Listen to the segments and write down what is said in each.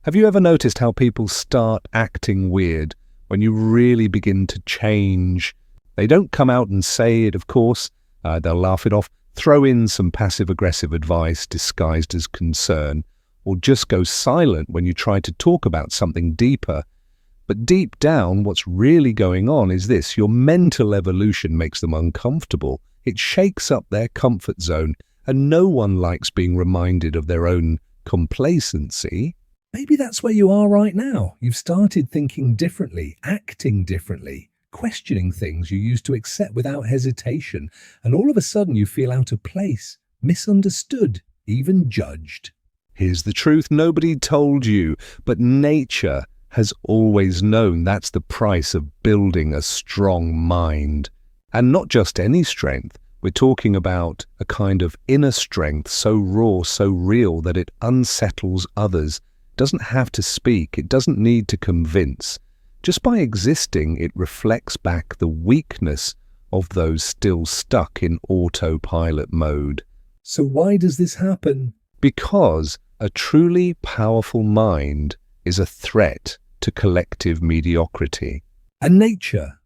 Have you ever noticed how people start acting weird when you really begin to change? They don't come out and say it, of course. They'll laugh it off, throw in some passive-aggressive advice disguised as concern, or just go silent when you try to talk about something deeper. But deep down, what's really going on is this: your mental evolution makes them uncomfortable. It shakes up their comfort zone, and no one likes being reminded of their own complacency. Maybe that's where you are right now. You've started thinking differently, acting differently, questioning things you used to accept without hesitation, and all of a sudden you feel out of place, misunderstood, even judged. Here's the truth nobody told you, but nature has always known that's the price of building a strong mind. And not just any strength. We're talking about a kind of inner strength so raw, so real that it unsettles others. It doesn't have to speak. It doesn't need to convince. Just by existing, it reflects back the weakness of those still stuck in autopilot mode. So why does this happen? Because a truly powerful mind is a threat to collective mediocrity. And nature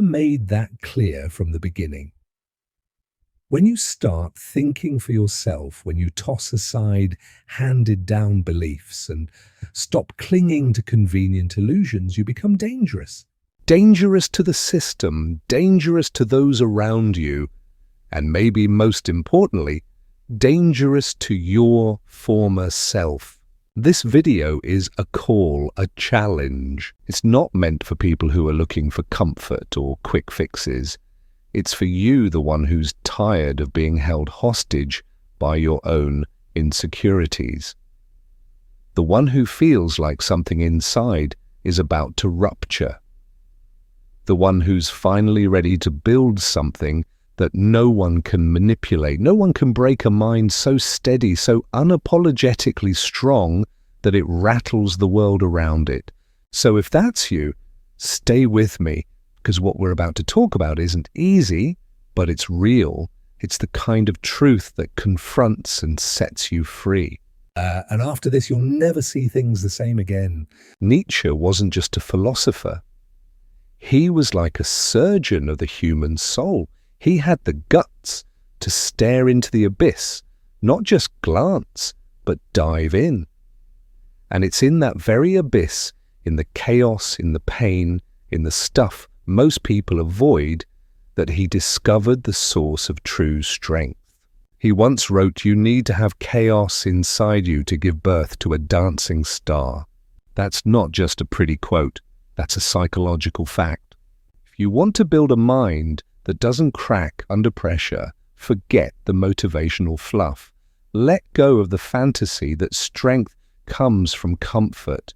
made that clear from the beginning. When you start thinking for yourself, when you toss aside handed-down beliefs and stop clinging to convenient illusions, you become dangerous. Dangerous to the system, dangerous to those around you, and maybe most importantly, dangerous to your former self. This video is a call, a challenge. It's not meant for people who are looking for comfort or quick fixes. It's for you, the one who's tired of being held hostage by your own insecurities. The one who feels like something inside is about to rupture. The one who's finally ready to build something that no one can manipulate. No one can break a mind so steady, so unapologetically strong that it rattles the world around it. So if that's you, stay with me, because what we're about to talk about isn't easy, but it's real. It's the kind of truth that confronts and sets you free. And after this, you'll never see things the same again. Nietzsche wasn't just a philosopher. He was like a surgeon of the human soul. He had the guts to stare into the abyss, not just glance, but dive in. And it's in that very abyss, in the chaos, in the pain, in the stuff most people avoid, that he discovered the source of true strength. He once wrote, "You need to have chaos inside you to give birth to a dancing star." That's not just a pretty quote, that's a psychological fact. If you want to build a mind that doesn't crack under pressure, forget the motivational fluff. Let go of the fantasy that strength comes from comfort,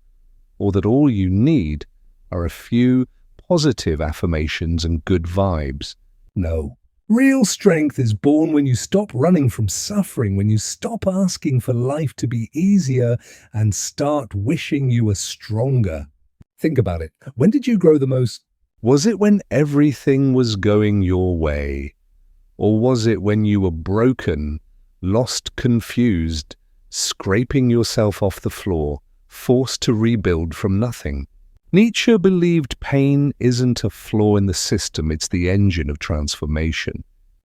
or that all you need are a few positive affirmations and good vibes. No. Real strength is born when you stop running from suffering, when you stop asking for life to be easier and start wishing you were stronger. Think about it. When did you grow the most? Was it when everything was going your way? Or was it when you were broken, lost, confused, scraping yourself off the floor, forced to rebuild from nothing? Nietzsche believed pain isn't a flaw in the system, it's the engine of transformation.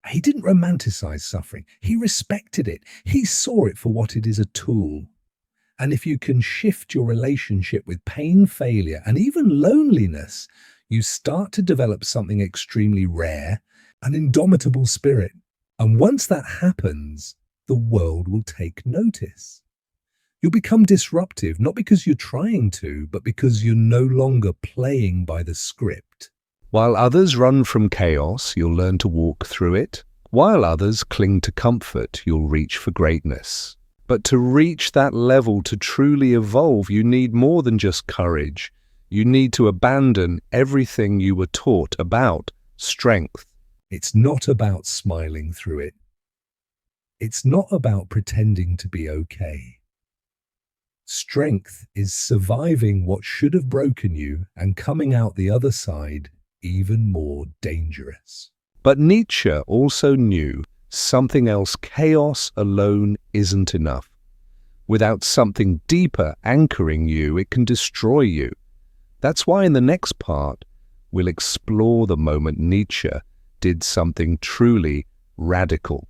He didn't romanticize suffering. He respected it. He saw it for what it is, a tool. And if you can shift your relationship with pain, failure, and even loneliness, you start to develop something extremely rare, an indomitable spirit. And once that happens, the world will take notice. You'll become disruptive, not because you're trying to, but because you're no longer playing by the script. While others run from chaos, you'll learn to walk through it. While others cling to comfort, you'll reach for greatness. But to reach that level, to truly evolve, you need more than just courage. You need to abandon everything you were taught about strength. It's not about smiling through it. It's not about pretending to be okay. Strength is surviving what should have broken you and coming out the other side even more dangerous. But Nietzsche also knew something else. Chaos alone isn't enough. Without something deeper anchoring you, it can destroy you. That's why in the next part, we'll explore the moment Nietzsche did something truly radical.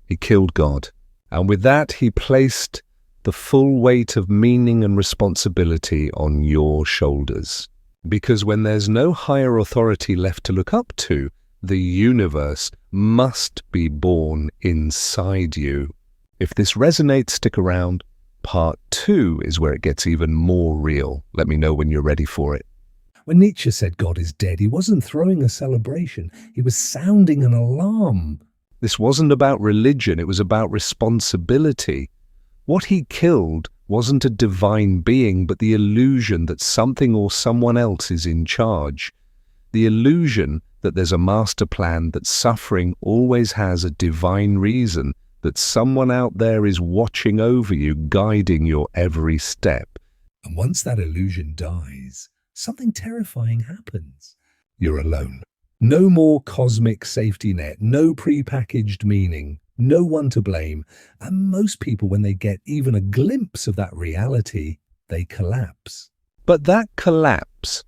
He killed God. And with that, he placed the full weight of meaning and responsibility on your shoulders. Because when there's no higher authority left to look up to, the universe must be born inside you. If this resonates, stick around. Part 2 is where it gets even more real. Let me know when you're ready for it. When Nietzsche said God is dead, he wasn't throwing a celebration. He was sounding an alarm. This wasn't about religion, it was about responsibility. What he killed wasn't a divine being, but the illusion that something or someone else is in charge. The illusion that there's a master plan, that suffering always has a divine reason, that someone out there is watching over you, guiding your every step. And once that illusion dies, something terrifying happens. You're alone. No more cosmic safety net, no prepackaged meaning, no one to blame. And most people, when they get even a glimpse of that reality, they collapse. But that collapse,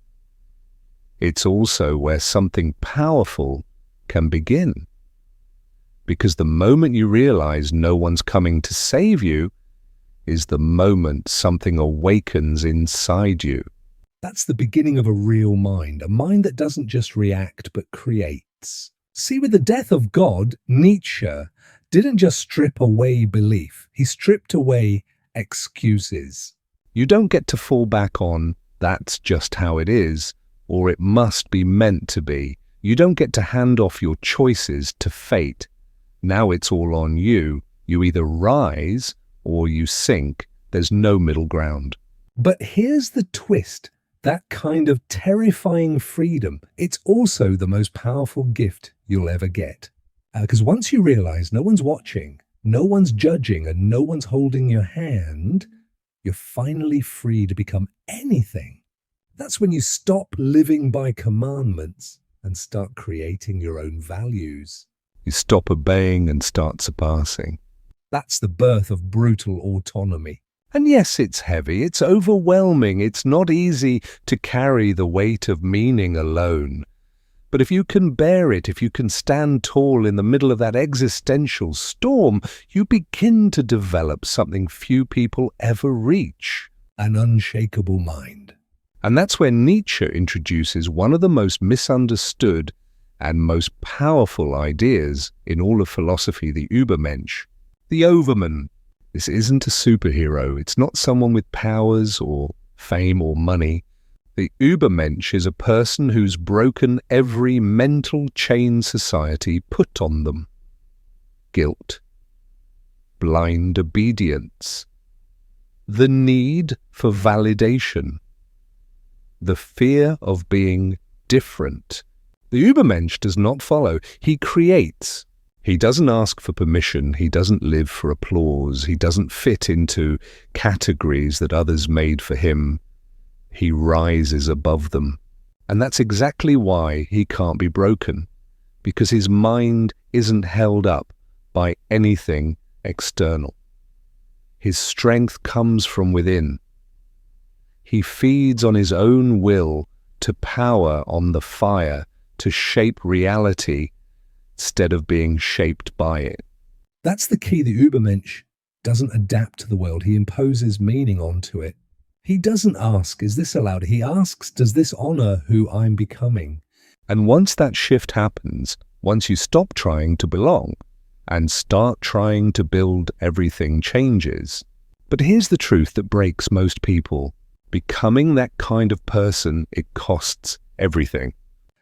it's also where something powerful can begin. Because the moment you realize no one's coming to save you is the moment something awakens inside you. That's the beginning of a real mind, a mind that doesn't just react but creates. See, with the death of God, Nietzsche didn't just strip away belief, he stripped away excuses. You don't get to fall back on, that's just how it is, or it must be meant to be. You don't get to hand off your choices to fate. Now it's all on you. You either rise or you sink. There's no middle ground. But here's the twist. That kind of terrifying freedom, it's also the most powerful gift you'll ever get. Because once you realize no one's watching, no one's judging, and no one's holding your hand, you're finally free to become anything. That's when you stop living by commandments and start creating your own values. You stop obeying and start surpassing. That's the birth of brutal autonomy. And yes, it's heavy, it's overwhelming, it's not easy to carry the weight of meaning alone. But if you can bear it, if you can stand tall in the middle of that existential storm, you begin to develop something few people ever reach: an unshakable mind. And that's where Nietzsche introduces one of the most misunderstood and most powerful ideas in all of philosophy, the Übermensch, the Overman. This isn't a superhero. It's not someone with powers or fame or money. The Übermensch is a person who's broken every mental chain society put on them. Guilt, blind obedience, the need for validation, the fear of being different. The Übermensch does not follow. He creates. He doesn't ask for permission, he doesn't live for applause, he doesn't fit into categories that others made for him. He rises above them. And that's exactly why he can't be broken, because his mind isn't held up by anything external. His strength comes from within. He feeds on his own will to power on the fire, to shape reality, instead of being shaped by it. That's the key. The Übermensch doesn't adapt to the world. He imposes meaning onto it. He doesn't ask, is this allowed? He asks, does this honor who I'm becoming? And once that shift happens, once you stop trying to belong and start trying to build, everything changes. But here's the truth that breaks most people. Becoming that kind of person, it costs everything.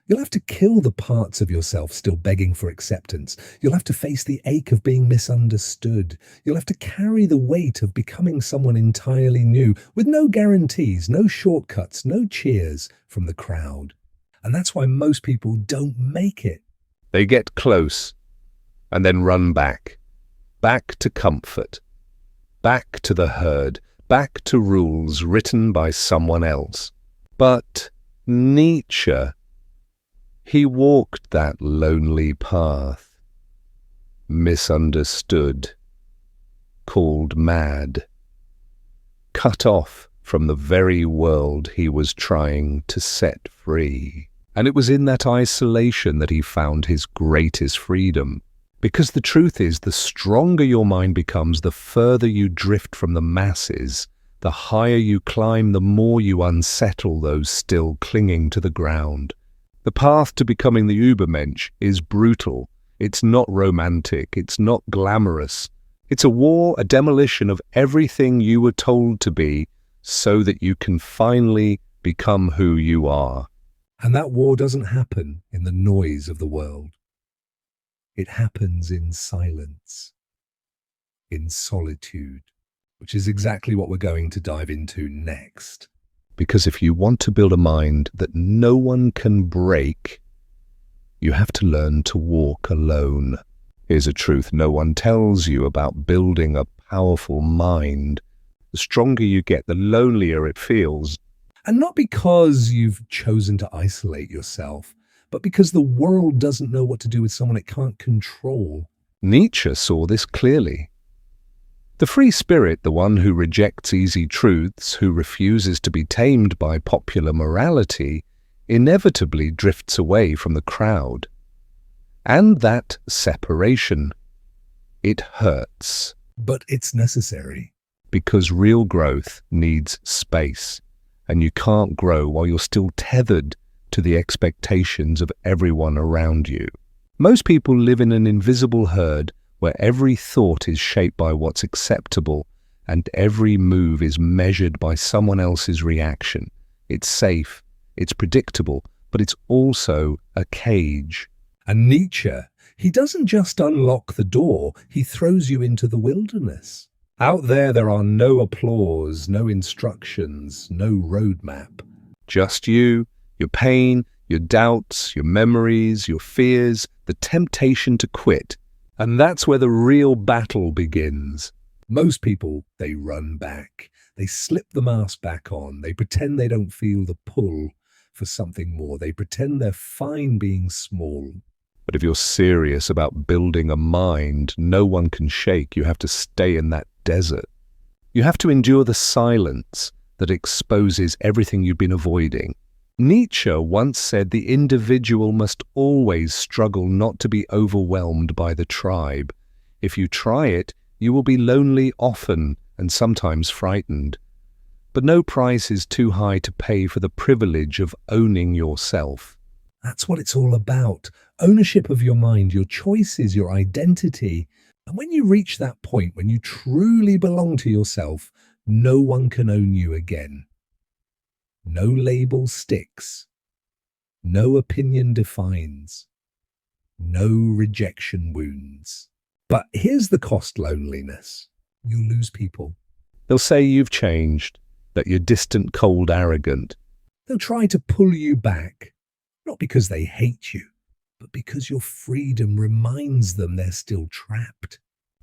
You'll have to kill the parts of yourself still begging for acceptance. You'll have to face the ache of being misunderstood. You'll have to carry the weight of becoming someone entirely new, with no guarantees, no shortcuts, no cheers from the crowd. And that's why most people don't make it. They get close and then run back. Back to comfort. Back to the herd. Back to rules written by someone else. But Nietzsche, he walked that lonely path, misunderstood, called mad, cut off from the very world he was trying to set free. And it was in that isolation that he found his greatest freedom. Because the truth is, the stronger your mind becomes, the further you drift from the masses, the higher you climb, the more you unsettle those still clinging to the ground. The path to becoming the Übermensch is brutal. It's not romantic. It's not glamorous. It's a war, a demolition of everything you were told to be so that you can finally become who you are. And that war doesn't happen in the noise of the world. It happens in silence, in solitude, which is exactly what we're going to dive into next. Because if you want to build a mind that no one can break, you have to learn to walk alone. Here's a truth no one tells you about building a powerful mind. The stronger you get, the lonelier it feels. And not because you've chosen to isolate yourself, but because the world doesn't know what to do with someone it can't control. Nietzsche saw this clearly. The free spirit, the one who rejects easy truths, who refuses to be tamed by popular morality, inevitably drifts away from the crowd. And that separation, it hurts. But it's necessary. Because real growth needs space, and you can't grow while you're still tethered to the expectations of everyone around you. Most people live in an invisible herd where every thought is shaped by what's acceptable and every move is measured by someone else's reaction. It's safe, it's predictable, but it's also a cage. And Nietzsche, he doesn't just unlock the door, he throws you into the wilderness. Out there are no applause, no instructions, no roadmap. Just you, your pain, your doubts, your memories, your fears, the temptation to quit. And that's where the real battle begins. Most people, they run back. They slip the mask back on. They pretend they don't feel the pull for something more. They pretend they're fine being small. But if you're serious about building a mind no one can shake, you have to stay in that desert. You have to endure the silence that exposes everything you've been avoiding. Nietzsche once said the individual must always struggle not to be overwhelmed by the tribe. If you try it, you will be lonely often and sometimes frightened. But no price is too high to pay for the privilege of owning yourself. That's what it's all about. Ownership of your mind, your choices, your identity. And when you reach that point, when you truly belong to yourself, no one can own you again. No label sticks. No opinion defines. No rejection wounds. But here's the cost: loneliness. You'll lose people. They'll say you've changed, that you're distant, cold, arrogant. They'll try to pull you back, not because they hate you, but because your freedom reminds them they're still trapped.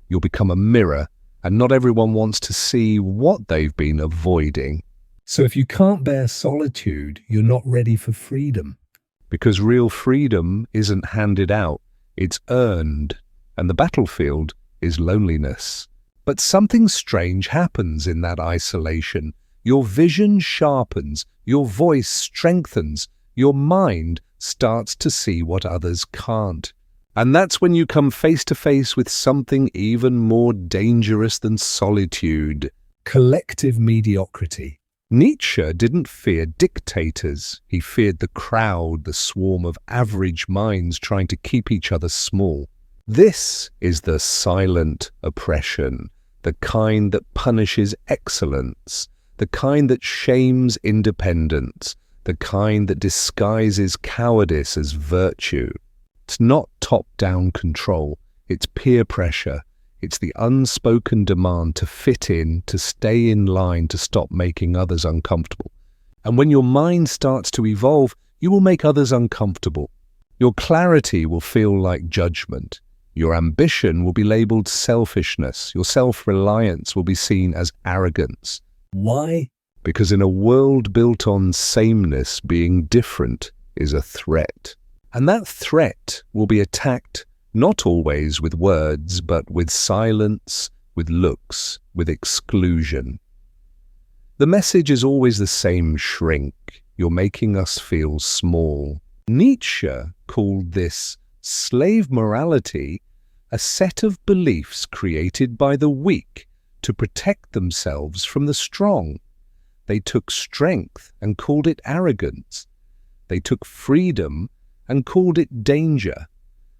You'll become a mirror, and not everyone wants to see what they've been avoiding. So if you can't bear solitude, you're not ready for freedom. Because real freedom isn't handed out, it's earned, and the battlefield is loneliness. But something strange happens in that isolation. Your vision sharpens, your voice strengthens, your mind starts to see what others can't. And that's when you come face to face with something even more dangerous than solitude: collective mediocrity. Nietzsche didn't fear dictators. He feared the crowd, the swarm of average minds trying to keep each other small. This is the silent oppression, the kind that punishes excellence, the kind that shames independence, the kind that disguises cowardice as virtue. It's not top-down control, it's peer pressure. It's the unspoken demand to fit in, to stay in line, to stop making others uncomfortable. And when your mind starts to evolve, you will make others uncomfortable. Your clarity will feel like judgment. Your ambition will be labeled selfishness. Your self-reliance will be seen as arrogance. Why? Because in a world built on sameness, being different is a threat. And that threat will be attacked not always with words, but with silence, with looks, with exclusion. The message is always the same: shrink. You're making us feel small. Nietzsche called this slave morality, a set of beliefs created by the weak to protect themselves from the strong. They took strength and called it arrogance. They took freedom and called it danger.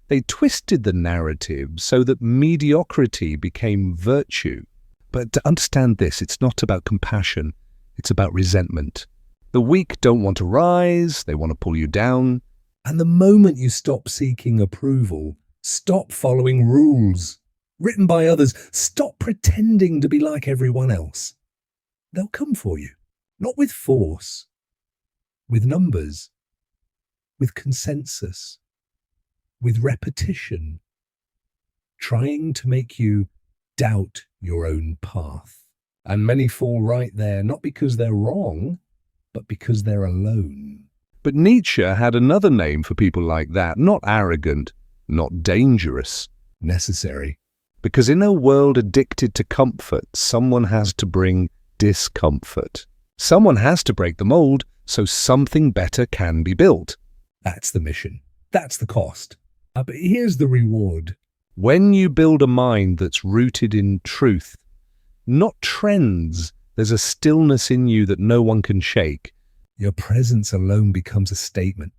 They twisted the narrative so that mediocrity became virtue. But to understand this, it's not about compassion, it's about resentment. The weak don't want to rise, they want to pull you down. And the moment you stop seeking approval, stop following rules written by others, stop pretending to be like everyone else, they'll come for you. Not with force, with numbers, with consensus, with repetition, trying to make you doubt your own path. And many fall right there, not because they're wrong, but because they're alone. But Nietzsche had another name for people like that: not arrogant, not dangerous, necessary. Because in a world addicted to comfort, someone has to bring discomfort. Someone has to break the mold so something better can be built. That's the mission. That's the cost. But here's the reward. When you build a mind that's rooted in truth, not trends, there's a stillness in you that no one can shake. Your presence alone becomes a statement.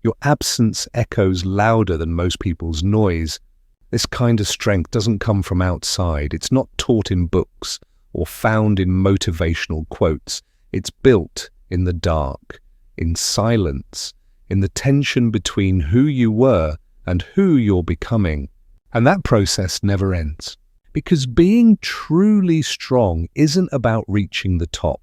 Your absence echoes louder than most people's noise. This kind of strength doesn't come from outside. It's not taught in books or found in motivational quotes. It's built in the dark, in silence, in the tension between who you were and who you're becoming. And that process never ends. Because being truly strong isn't about reaching the top.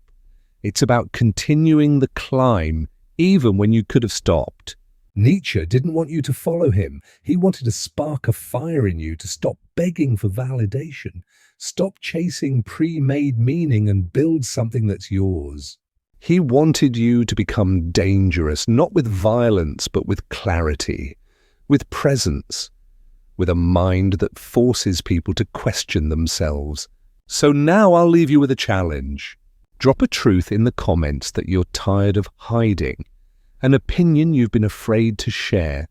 It's about continuing the climb, even when you could have stopped. Nietzsche didn't want you to follow him. He wanted to spark a fire in you to stop begging for validation. Stop chasing pre-made meaning and build something that's yours. He wanted you to become dangerous, not with violence, but with clarity, with presence, with a mind that forces people to question themselves. So now I'll leave you with a challenge. Drop a truth in the comments that you're tired of hiding, an opinion you've been afraid to share,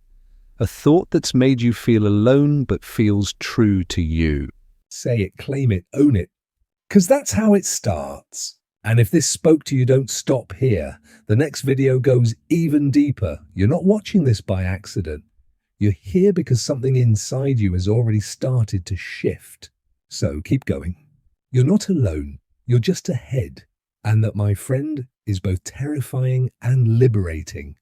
a thought that's made you feel alone but feels true to you. Say it, claim it, own it, because that's how it starts. And if this spoke to you, don't stop here. The next video goes even deeper. You're not watching this by accident. You're here because something inside you has already started to shift. So keep going. You're not alone. You're just ahead. And that, my friend, is both terrifying and liberating.